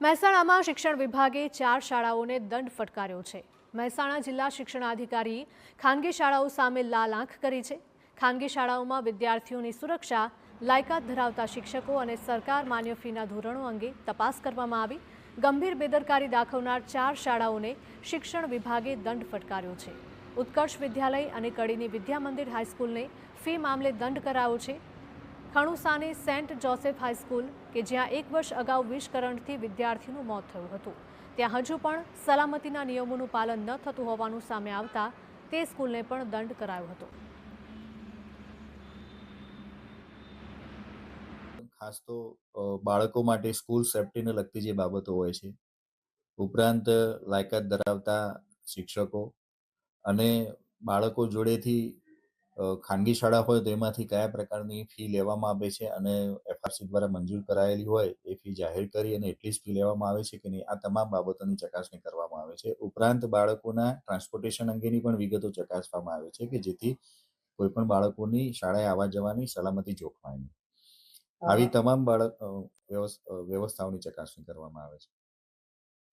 મહેસાણામાં શિક્ષણ વિભાગે 4 શાળાઓને દંડ ફટકાર્યો છે। મહેસાણા જિલ્લા શિક્ષણાધિકારી ખાનગી શાળાઓ સામે લાલ આંખ કરી છે। ખાનગી શાળાઓમાં વિદ્યાર્થીઓની સુરક્ષા, લાયકાત ધરાવતા શિક્ષકો અને સરકાર માન્ય ફીના ધોરણો અંગે તપાસ કરવામાં આવી। ગંભીર બેદરકારી દાખવનાર 4 શાળાઓને શિક્ષણ વિભાગે દંડ ફટકાર્યો છે। ઉત્કર્ષ વિદ્યાલય અને કડીની વિદ્યા મંદિર હાઈસ્કૂલને ફી મામલે દંડ કરાયો છે। ખણુસાની સેન્ટ જોસેફ હાઈસ્કૂલ કે જ્યાં 1 વર્ષ અગાઉ વિષ કરંટથી વિદ્યાર્થીનું મોત થયું હતું, ત્યાં હજુ પણ સલામતીના નિયમોનું પાલન ન થતું હોવાનું સામે આવતા તે સ્કૂલને પણ દંડ કરાયો હતો। ખાસ તો બાળકો માટે સ્કૂલ સેફ્ટીને લગતી જે બાબતો હોય છે, ઉપરાંત લાયકાત ધરાવતા શિક્ષકો અને બાળકો જોડેથી ખાનગી શાળા હોય તો એમાંથી કયા પ્રકારની ફી લેવામાં આવે છે અને એફઆરસી દ્વારા મંજૂર કરાયેલી હોય એ ફી જાહેર કરી અને એટલી જ ફી લેવામાં આવે છે કે નહીં, આ તમામ બાબતોની ચકાસણી કરવામાં આવે છે। ઉપરાંત બાળકોના ટ્રાન્સપોર્ટેશન અંગેની પણ વિગતો ચકાસવામાં આવે છે કે જેથી કોઈ પણ બાળકોની શાળાએ આવવા જવાની સલામતી જોખમાય નહીં। આવી તમામ વ્યવસ્થાઓની ચકાસણી કરવામાં આવે છે।